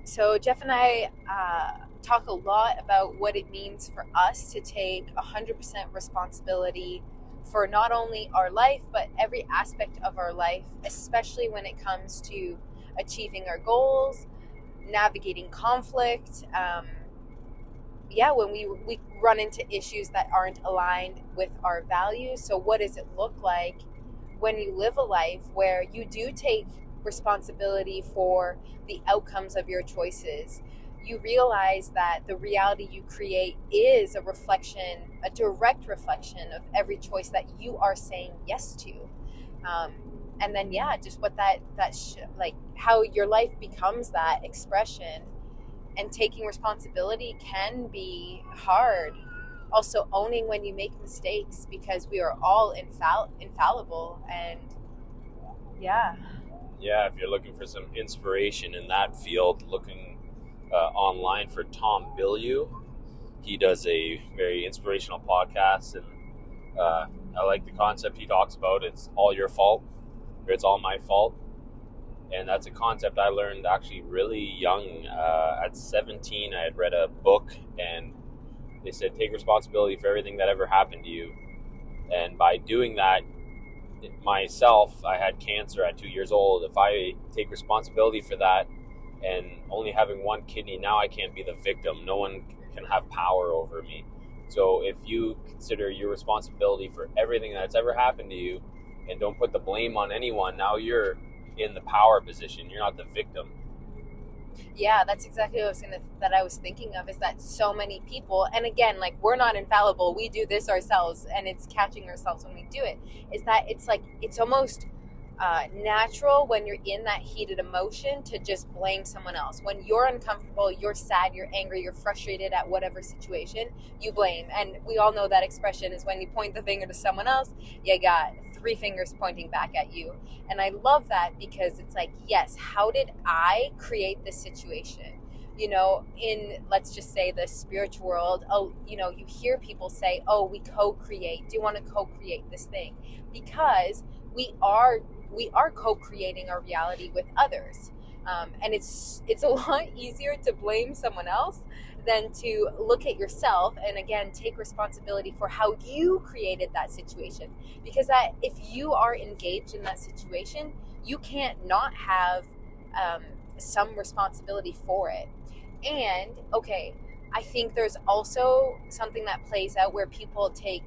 So Jeff and I talk a lot about what it means for us to take 100% responsibility for not only our life, but every aspect of our life, especially when it comes to achieving our goals, navigating conflict. When we run into issues that aren't aligned with our values. So what does it look like when you live a life where you do take responsibility for the outcomes of your choices? You realize that the reality you create is a direct reflection of every choice that you are saying yes to. And then, just what how your life becomes that expression. And taking responsibility can be hard. Also owning when you make mistakes, because we are all infallible. And if you're looking for some inspiration in that field, looking online for Tom Bilyeu. He does a very inspirational podcast, and I like the concept he talks about. It's all your fault, or it's all my fault. And that's a concept I learned actually really young. At 17, I had read a book, and they said, take responsibility for everything that ever happened to you. And by doing that, myself, I had cancer at 2 years old. If I take responsibility for that, and only having one kidney, now I can't be the victim. No one can have power over me. So if you consider your responsibility for everything that's ever happened to you, and don't put the blame on anyone, now you're in the power position. You're not the victim. Yeah, that's exactly what I was thinking of, is that so many people, and again, like, we're not infallible. We do this ourselves, and it's catching ourselves when we do it. Is that it's almost natural when you're in that heated emotion to just blame someone else. When you're uncomfortable, you're sad, you're angry, you're frustrated at whatever situation, you blame. And we all know that expression is when you point the finger to someone else, you got 3 fingers pointing back at you. And I love that, because it's like, yes, how did I create this situation? In, let's just say, the spiritual world, you hear people say, oh, we co-create. Do you want to co-create this thing? Because we are co-creating our reality with others. And it's a lot easier to blame someone else than to look at yourself and, again, take responsibility for how you created that situation. Because if you are engaged in that situation, you can't not have some responsibility for it. And, okay, I think there's also something that plays out where people take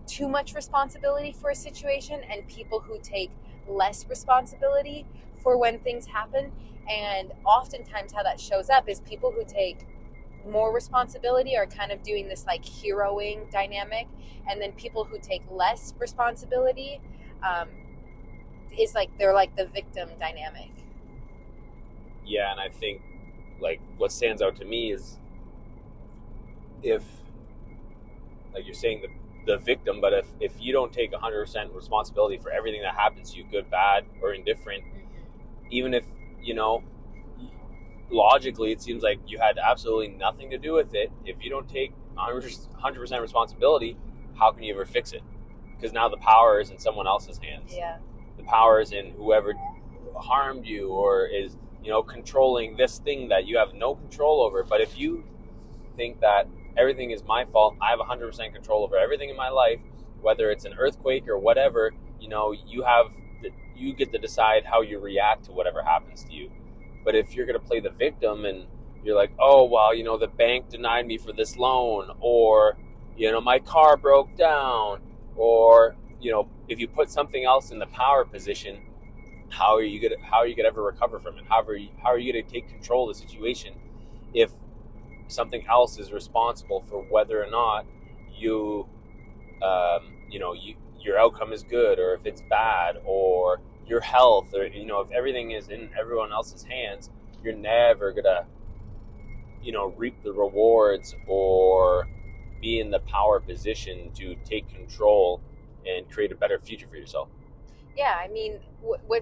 too much responsibility for a situation, and people who take less responsibility for when things happen. And oftentimes how that shows up is people who take more responsibility are kind of doing this like heroing dynamic, and then people who take less responsibility is like they're like the victim dynamic. Yeah, and I think like what stands out to me is, if, like you're saying, the victim, but if you don't take 100% responsibility for everything that happens to you, good, bad, or indifferent, even if, logically it seems like you had absolutely nothing to do with it, if you don't take 100% responsibility, how can you ever fix it? Because now the power is in someone else's hands. Yeah. The power is in whoever harmed you, or is, controlling this thing that you have no control over. But if you think that everything is my fault, I have 100% control over everything in my life, whether it's an earthquake or whatever, you get to decide how you react to whatever happens to you. But if you're going to play the victim and you're like, oh, well, the bank denied me for this loan, or, my car broke down, or, if you put something else in the power position, how are you going to ever recover from it? How are you going to take control of the situation if something else is responsible for whether or not your outcome is good, or if it's bad, or your health, or if everything is in everyone else's hands, you're never gonna reap the rewards or be in the power position to take control and create a better future for yourself. Yeah, I mean,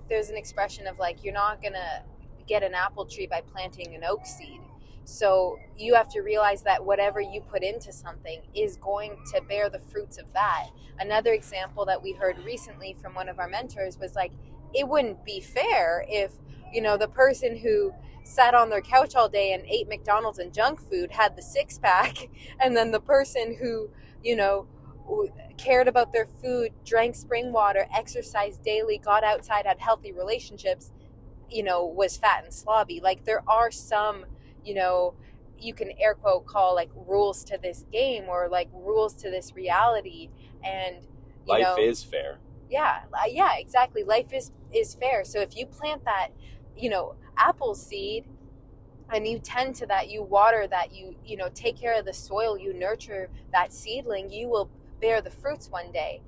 there's an expression of like, you're not gonna get an apple tree by planting an oak seed. So you have to realize that whatever you put into something is going to bear the fruits of that. Another example that we heard recently from one of our mentors was like, it wouldn't be fair if, the person who sat on their couch all day and ate McDonald's and junk food had the six pack, and then the person who, you know, cared about their food, drank spring water, exercised daily, got outside, had healthy relationships, you know, was fat and slobby. Like, there are some, you know, you can air quote call like rules to this game, or like rules to this reality. And you life know, is fair. Yeah, exactly. Life is fair. So if you plant that, you know, apple seed, and you tend to that, you water that, you know, take care of the soil, you nurture that seedling, you will bear the fruits one day.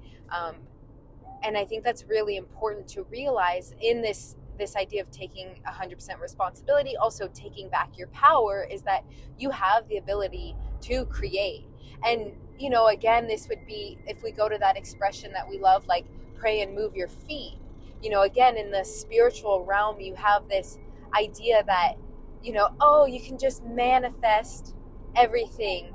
And I think that's really important to realize in this idea of taking 100% responsibility, also taking back your power, is that you have the ability to create. And, you know, again, this would be, if we go to that expression that we love, like pray and move your feet, you know, again, in the spiritual realm, you have this idea that, you know, oh, you can just manifest everything.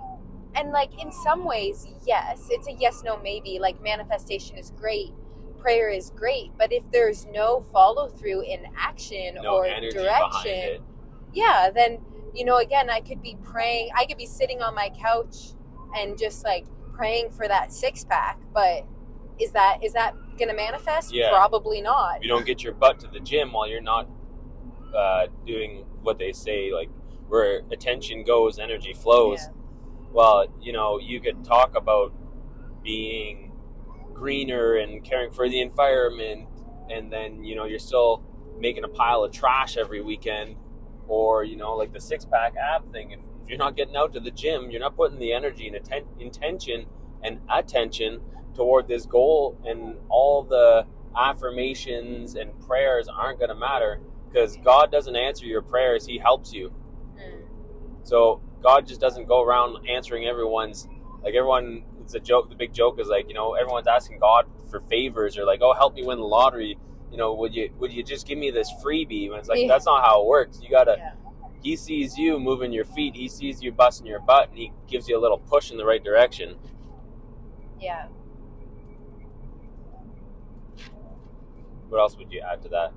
And like, in some ways, yes, it's a yes, no, maybe. Like, manifestation is great, prayer is great, but if there's no follow through in action or direction, yeah, then, you know, again, I could be praying, I could be sitting on my couch and just like praying for that six pack, but is that gonna manifest? Yeah. Probably not. If you don't get your butt to the gym while you're not doing what they say, like, where attention goes, energy flows. Yeah. Well, you know, you could talk about being greener and caring for the environment, and then, you know, you're still making a pile of trash every weekend. Or, you know, like the six-pack ab thing, if you're not getting out to the gym, you're not putting the energy and intention and attention toward this goal, and all the affirmations and prayers aren't going to matter, because God doesn't answer your prayers, he helps you. So God just doesn't go around answering everyone's, like, everyone, it's a joke, the big joke is like, you know, everyone's asking God for favors, or like, oh, help me win the lottery, you know, would you just give me this freebie? And it's like, that's not how it works. You gotta, he sees you moving your feet, he sees you busting your butt, and he gives you a little push in the right direction. Yeah. What else would you add to that?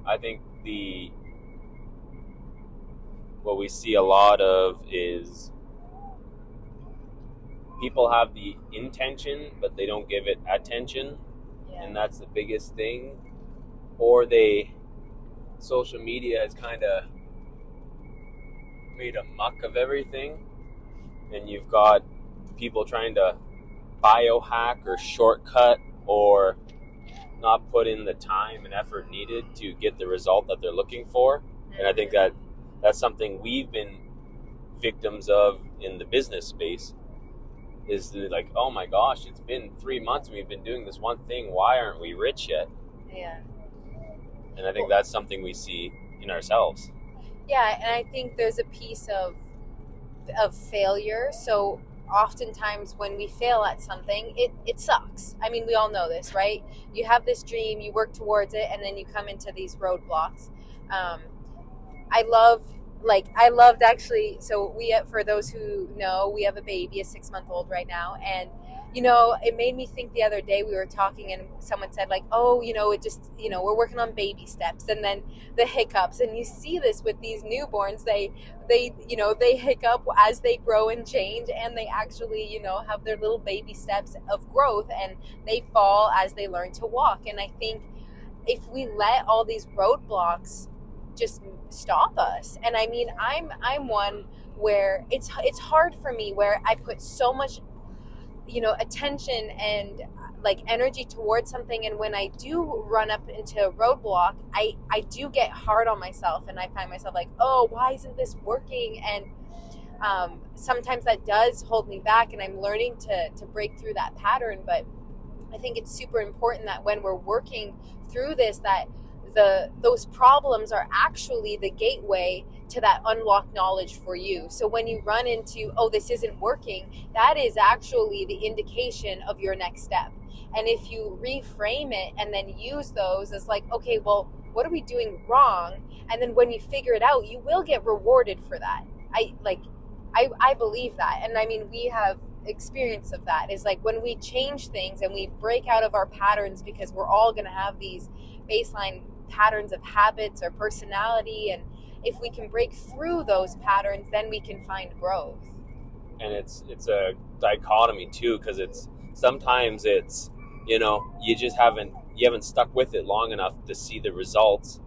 I think what we see a lot of is people have the intention, but they don't give it attention. Yeah. And that's the biggest thing. Or social media has kind of made a muck of everything. And you've got people trying to biohack or shortcut, or not put in the time and effort needed to get the result that they're looking for. And I think that's something we've been victims of in the business space, is like, oh my gosh, it's been 3 months and we've been doing this one thing, why aren't we rich yet? Yeah. And I think that's something we see in ourselves. Yeah, and I think there's a piece of failure. So oftentimes when we fail at something, it sucks. I mean, we all know this, right? You have this dream, you work towards it, and then you come into these roadblocks. I loved actually, so for those who know, we have a baby, a 6-month-old right now, and, you know, it made me think the other day, we were talking and someone said like, oh, you know, it just, you know, we're working on baby steps, and then the hiccups, and you see this with these newborns, they you know, they hiccup as they grow and change, and they actually, you know, have their little baby steps of growth, and they fall as they learn to walk. And I think if we let all these roadblocks just stop us, and I mean, I'm one where it's hard for me, where I put so much, you know, attention and like energy towards something, and when I do run up into a roadblock, I do get hard on myself, and I find myself like, oh, why isn't this working? And sometimes that does hold me back, and I'm learning to break through that pattern. But I think it's super important that when we're working through this, that those problems are actually the gateway to that unlocked knowledge for you. So when you run into, oh, this isn't working, that is actually the indication of your next step. And if you reframe it and then use those as like, okay, well, what are we doing wrong? And then when you figure it out, you will get rewarded for that. I believe that. And I mean, we have experience of that is like when we change things and we break out of our patterns, because we're all going to have these baseline patterns of habits or personality, and if we can break through those patterns, then we can find growth. And it's a dichotomy too, because sometimes it's you just haven't stuck with it long enough to see the results.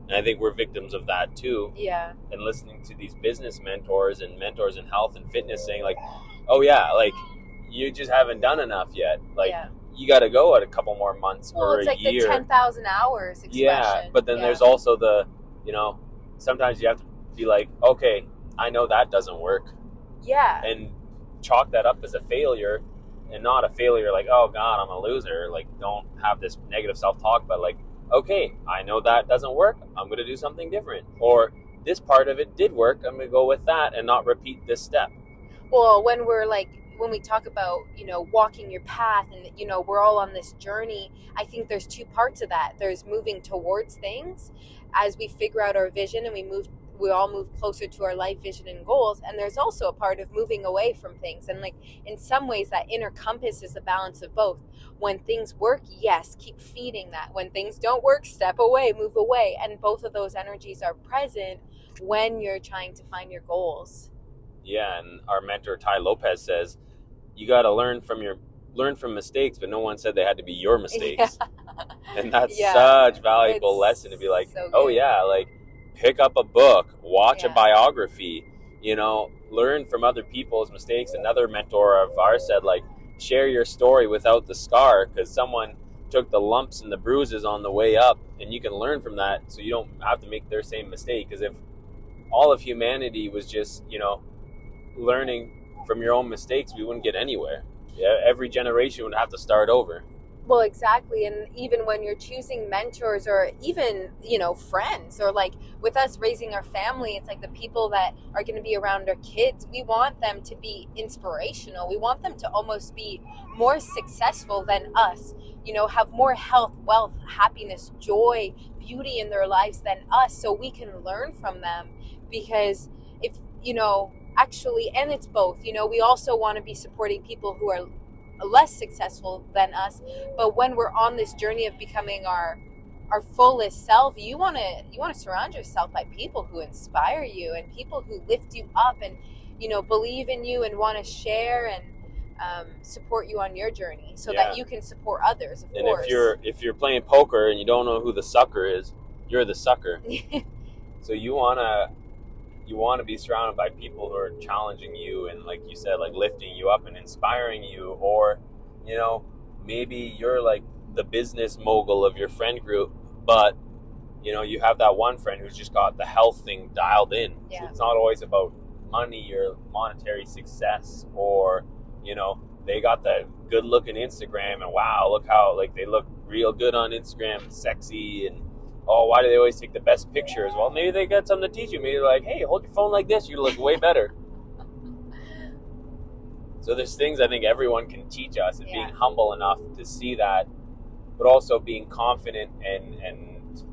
And I think we're victims of that too. Yeah. And listening to these business mentors and mentors in health and fitness saying like, oh yeah, like you just haven't done enough yet. Like you got to go at a couple more months or a year. It's like the 10,000 hours expression. Yeah, but then there's also the, sometimes you have to be like, okay, I know that doesn't work. Yeah. And chalk that up as a failure, and not a failure like, oh God, I'm a loser. Like, don't have this negative self-talk, but like, okay, I know that doesn't work. I'm going to do something different. Or this part of it did work. I'm going to go with that and not repeat this step. Well, when we talk about, walking your path and, we're all on this journey, I think there's two parts of that. There's moving towards things as we figure out our vision and we all move closer to our life vision and goals. And there's also a part of moving away from things. And like in some ways that inner compass is a balance of both. When things work, yes, keep feeding that. When things don't work, step away, move away. And both of those energies are present when you're trying to find your goals. Yeah, and our mentor Ty Lopez says you got to learn from mistakes, but no one said they had to be your mistakes. Yeah. And that's such valuable lesson to be like, oh yeah, like pick up a book, watch a biography, learn from other people's mistakes. Another mentor of ours said, like, share your story without the scar, because someone took the lumps and the bruises on the way up, and you can learn from that so you don't have to make their same mistake. Because if all of humanity was just, learning from your own mistakes, we wouldn't get anywhere. Yeah, every generation would have to start over. Well, exactly. And even when you're choosing mentors or even, friends, or like with us raising our family, it's like the people that are going to be around our kids, we want them to be inspirational. We want them to almost be more successful than us, have more health, wealth, happiness, joy, beauty in their lives than us, so we can learn from them. Because if, actually, and it's both, we also want to be supporting people who are less successful than us, but when we're on this journey of becoming our fullest self, you want to surround yourself by people who inspire you and people who lift you up and believe in you and want to share and support you on your journey, so that you can support others, of course. And if you're playing poker and you don't know who the sucker is, you're the sucker. So you want to be surrounded by people who are challenging you and, like you said, like lifting you up and inspiring you. Or, maybe you're like the business mogul of your friend group, but, you have that one friend who's just got the health thing dialed in. Yeah. So it's not always about money or monetary success, or, they got the good looking Instagram and wow, look how like they look real good on Instagram and sexy, and oh, why do they always take the best pictures? Well, maybe they got something to teach you. Maybe they're like, hey, hold your phone like this. You look way better. So there's things I think everyone can teach us, and being humble enough to see that, but also being confident and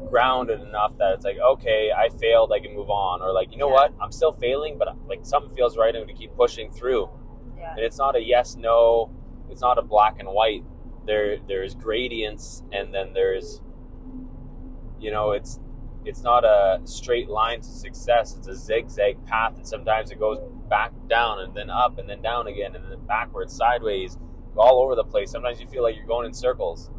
grounded enough that it's like, okay, I failed, I can move on. Or like, what? I'm still failing, but like something feels right. I'm going to keep pushing through. Yeah. And it's not a yes, no. It's not a black and white. There's gradients, and then there's, it's not a straight line to success. It's a zigzag path, and sometimes it goes back down and then up and then down again and then backwards, sideways, all over the place. Sometimes you feel like you're going in circles.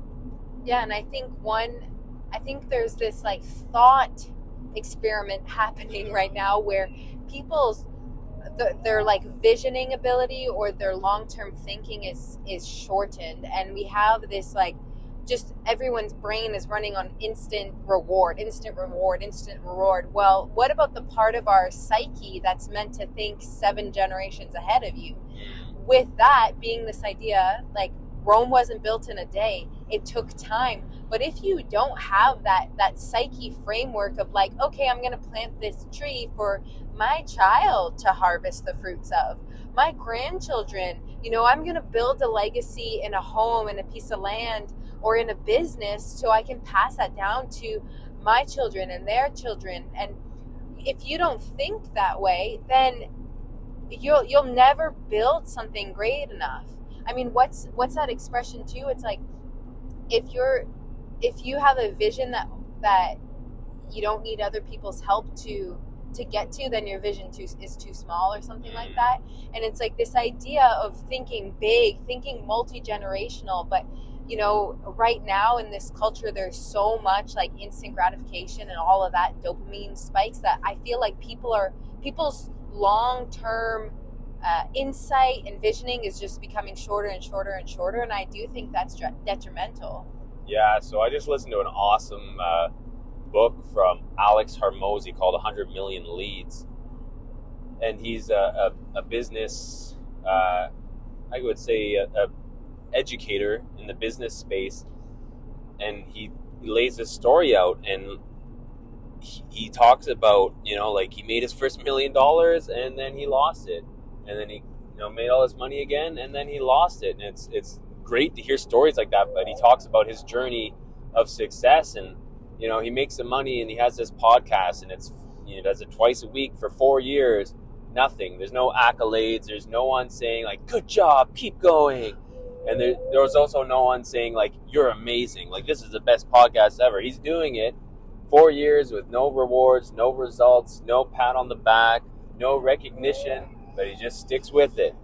Yeah, and I think there's this like thought experiment happening right now where people's their like visioning ability or their long-term thinking is shortened, and we have this like just everyone's brain is running on instant reward. Well, what about the part of our psyche that's meant to think 7 generations ahead of you? With that being this idea, like Rome wasn't built in a day. It took time. But if you don't have that psyche framework of like, okay, I'm going to plant this tree for my child to harvest the fruits of, my grandchildren, I'm going to build a legacy in a home, in a piece of land, or in a business, so I can pass that down to my children and their children. And if you don't think that way, then you'll never build something great enough. I mean, what's that expression too? It's like, if you have a vision that you don't need other people's help to get to, then your vision is too small, or something like that. And it's like this idea of thinking big, thinking multi-generational. But right now in this culture, there's so much like instant gratification and all of that dopamine spikes, that I feel like people's long-term insight and visioning is just becoming shorter and shorter and shorter. And I do think that's detrimental. Yeah, so I just listened to an awesome book from Alex Hormozi called 100 Million Leads. And he's a business, I would say, a educator in the business space. And he lays this story out, and he talks about, like, he made his first $1 million and then he lost it. And then he made all his money again and then he lost it. And it's great to hear stories like that. But he talks about his journey of success, and he makes some money, and he has this podcast, and it's does it twice a week for 4 years. Nothing. There's no accolades. There's no one saying like, good job, keep going. And there was also no one saying like, you're amazing, like this is the best podcast ever. He's doing it 4 years with no rewards, no results, no pat on the back, no recognition, but he just sticks with it.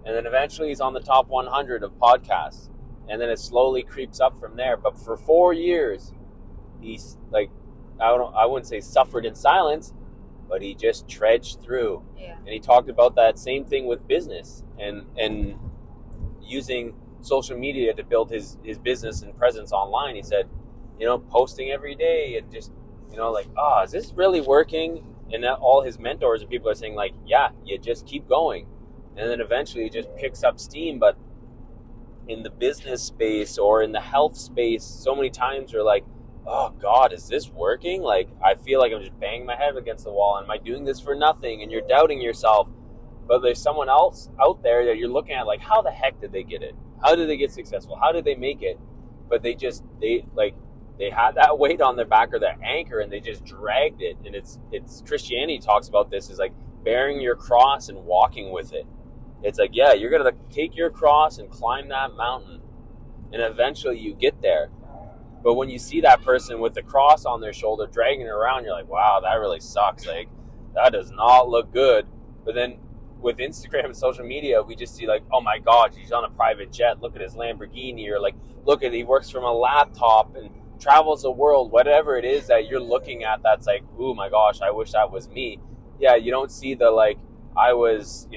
And then eventually he's on the top 100 of podcasts. And then it slowly creeps up from there. But for 4 years, he's like, I wouldn't say suffered in silence, but he just trudged through. Yeah. And he talked about that same thing with business and using social media to build his business and presence online. He said, posting every day and just, like, is this really working? And all his mentors and people are saying like, yeah, you just keep going. And then eventually it just picks up steam. But in the business space or in the health space, so many times we're like, oh God, is this working? Like, I feel like I'm just banging my head against the wall. And am I doing this for nothing? And you're doubting yourself. But there's someone else out there that you're looking at like, how the heck did they get it? How did they get successful? How did they make it? But they had that weight on their back or their anchor, and they just dragged it. And it's Christianity talks about this, is like bearing your cross and walking with it. It's like, yeah, you're going to take your cross and climb that mountain, and eventually you get there. But when you see that person with the cross on their shoulder dragging it around, you're like, wow, that really sucks. Like, that does not look good. But then with Instagram and social media, we just see like, oh my God, he's on a private jet. Look at his Lamborghini. Or like, look at, he works from a laptop and travels the world. Whatever it is that you're looking at, that's like, oh my gosh, I wish that was me. Yeah, you don't see the like, I was,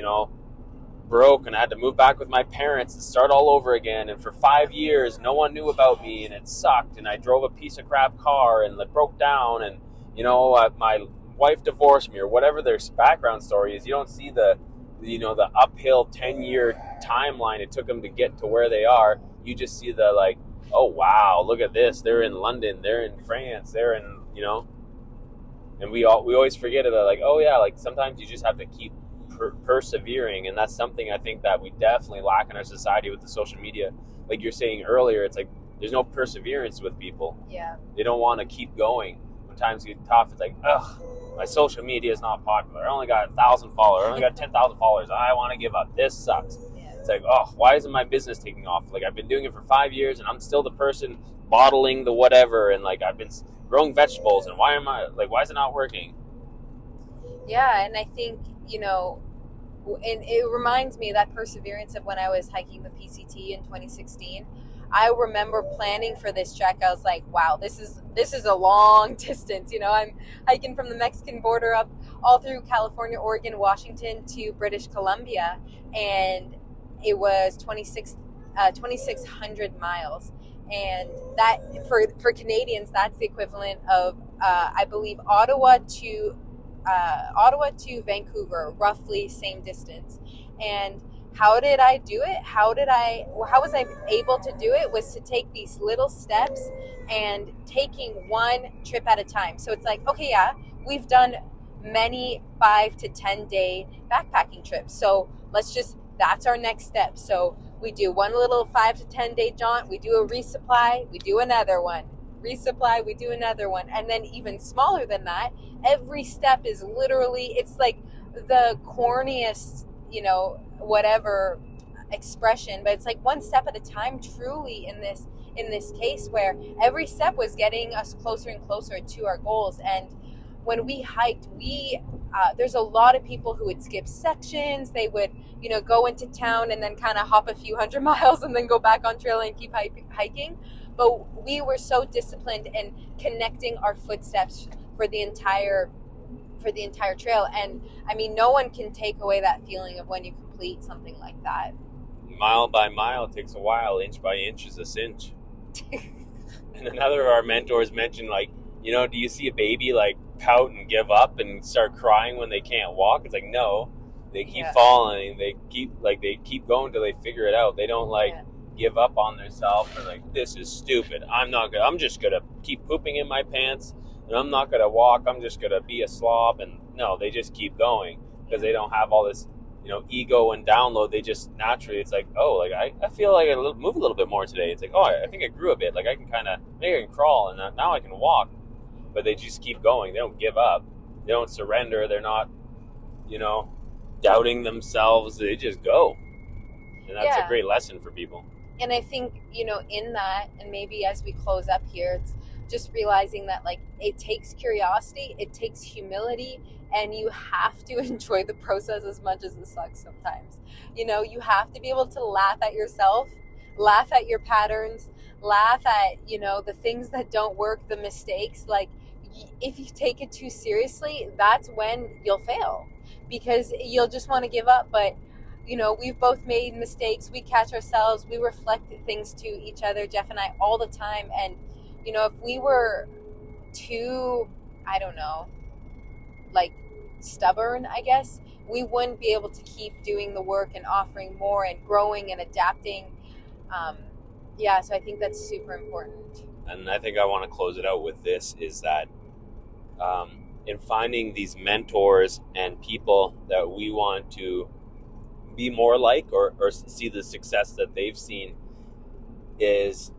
broke and I had to move back with my parents and start all over again. And for 5 years, no one knew about me and it sucked. And I drove a piece of crap car and it broke down. And, my wife divorced me, or whatever their background story is. You don't see the uphill 10-year timeline it took them to get to where they are. You just see the like, oh wow, look at this. They're in London, they're in France, they're in, and we always forget it. Like, oh yeah, like sometimes you just have to keep persevering. And that's something I think that we definitely lack in our society with the social media. Like you're saying earlier, it's like there's no perseverance with people. Yeah. They don't want to keep going. When times get tough, it's like, ugh, my social media is not popular. I only got 1,000 followers. I only got 10,000 followers. I want to give up. This sucks. Yeah. It's like, oh, why isn't my business taking off? Like, I've been doing it for 5 years and I'm still the person bottling the whatever. And like, I've been growing vegetables, and why is it not working? Yeah. And I think, and it reminds me of that perseverance of when I was hiking the PCT in 2016. I remember planning for this trek. I was like, wow, this is a long distance. I'm hiking from the Mexican border up all through California, Oregon, Washington to British Columbia. And it was 2,600 miles. And that, for Canadians, that's the equivalent of, I believe, Ottawa to Vancouver, roughly same distance. And how did I do it? How was I able to do it? Was to take these little steps and taking one trip at a time. So it's like, okay, yeah, we've done many 5 to 10 day backpacking trips. So that's our next step. So we do one little 5 to 10 day jaunt. We do a resupply. We do another one. Resupply. We do another one. And then even smaller than that, every step is literally, it's like the corniest whatever expression, but it's like one step at a time, truly, in this case, where every step was getting us closer and closer to our goals. And when we hiked, there's a lot of people who would skip sections. They would go into town and then kind of hop a few hundred miles and then go back on trail and keep hiking. But we were so disciplined in connecting our footsteps for the entire trail. And I mean, no one can take away that feeling of when you complete something like that. Mile by mile takes a while, inch by inch is a cinch. And another of our mentors mentioned, like, do you see a baby like pout and give up and start crying when they can't walk? It's like, no, they keep falling, they keep going till they figure it out. They don't give up on themselves or like, this is stupid, I'm just gonna keep pooping in my pants and I'm not gonna walk, I'm just gonna be a slob. And no, they just keep going because they don't have all this ego and download. They just naturally, it's like, oh, like I feel like I move a little bit more today. It's like, oh, I think I grew a bit, like I can maybe I can crawl and now I can walk. But they just keep going. They don't give up, they don't surrender, they're not doubting themselves, they just go. And that's a great lesson for people. And I think in that, and maybe as we close up here, it's just realizing that, like, it takes curiosity, it takes humility, and you have to enjoy the process as much as it sucks sometimes. You have to be able to laugh at yourself, laugh at your patterns, laugh at, the things that don't work, the mistakes. Like, if you take it too seriously, that's when you'll fail, because you'll just want to give up. But we've both made mistakes, we catch ourselves, we reflect things to each other, Jeff and I, all the time. And if we were too, I don't know, like stubborn, I guess, we wouldn't be able to keep doing the work and offering more and growing and adapting. So I think that's super important. And I think I want to close it out with this, is that in finding these mentors and people that we want to be more like or see the success that they've seen, is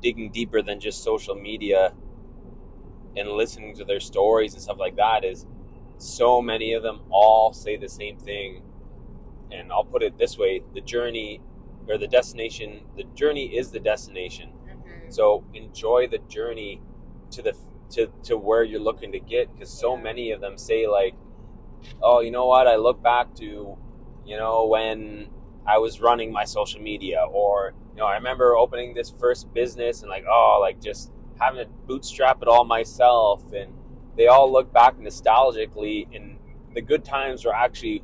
digging deeper than just social media and listening to their stories and stuff like that. Is so many of them all say the same thing. And I'll put it this way: the journey or the destination, the journey is the destination. Mm-hmm. So enjoy the journey to where you're looking to get, because so many of them say, like, oh, you know what, I look back to when I was running my social media, or I remember opening this first business and just having to bootstrap it all myself. And they all look back nostalgically, and the good times are actually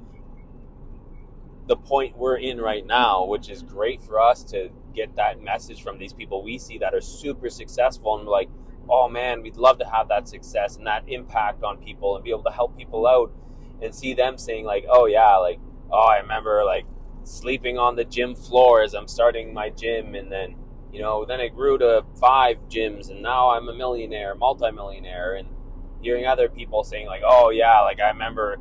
the point we're in right now, which is great for us to get that message from these people we see that are super successful, and we're like, oh man, we'd love to have that success and that impact on people and be able to help people out, and see them saying like, oh yeah, like, oh, I remember like sleeping on the gym floor as I'm starting my gym, and then then it grew to 5 gyms, and now I'm a millionaire, multimillionaire. And hearing other people saying like, oh yeah, like I remember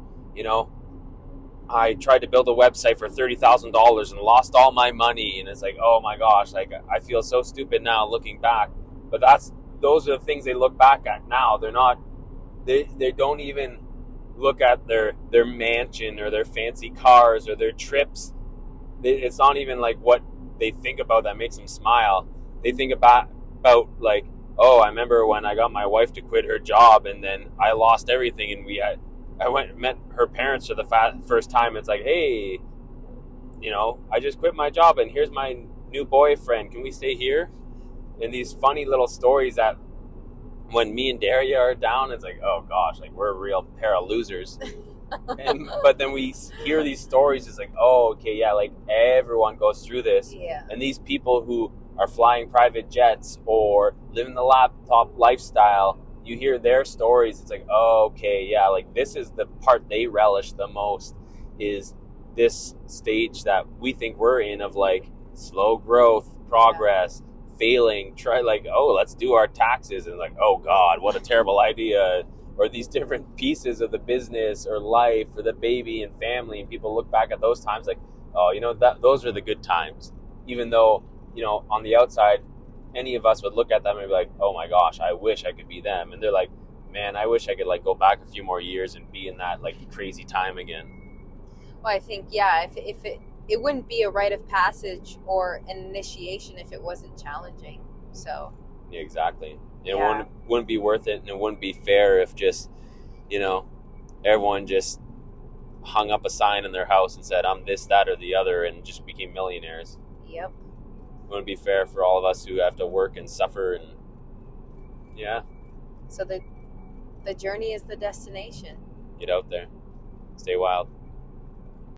I tried to build a website for $30,000 and lost all my money, and it's like, oh my gosh, like I feel so stupid now looking back. But those are the things they look back at now. They don't even look at their mansion or their fancy cars or their trips. It's not even like what they think about that makes them smile. They think about like, oh, I remember when I got my wife to quit her job, and then I lost everything, and I went and met her parents for the first time. It's like, hey, I just quit my job and here's my new boyfriend, can we stay here? And these funny little stories that when me and Dariya are down, it's like, oh gosh, like we're a real pair of losers. But then we hear these stories, it's like, oh, okay, yeah, like everyone goes through this. Yeah. And these people who are flying private jets or living the laptop lifestyle, you hear their stories, it's like, oh, okay, yeah, like this is the part they relish the most, is this stage that we think we're in of like slow growth, progress, failing, try like, oh, let's do our taxes, and like, oh God, what a terrible idea. Or these different pieces of the business or life or the baby and family, and people look back at those times like, oh, those are the good times. Even though, on the outside, any of us would look at them and be like, oh my gosh, I wish I could be them. And they're like, man, I wish I could like go back a few more years and be in that like crazy time again. Well, I think, yeah, if it wouldn't be a rite of passage or an initiation if it wasn't challenging. So Yeah, exactly. It yeah, wouldn't be worth it, and it wouldn't be fair if just, everyone just hung up a sign in their house and said, I'm this, that, or the other, and just became millionaires. yep. It wouldn't be fair for all of us who have to work and suffer, and yeah, So the journey is the destination. get out there. Stay wild.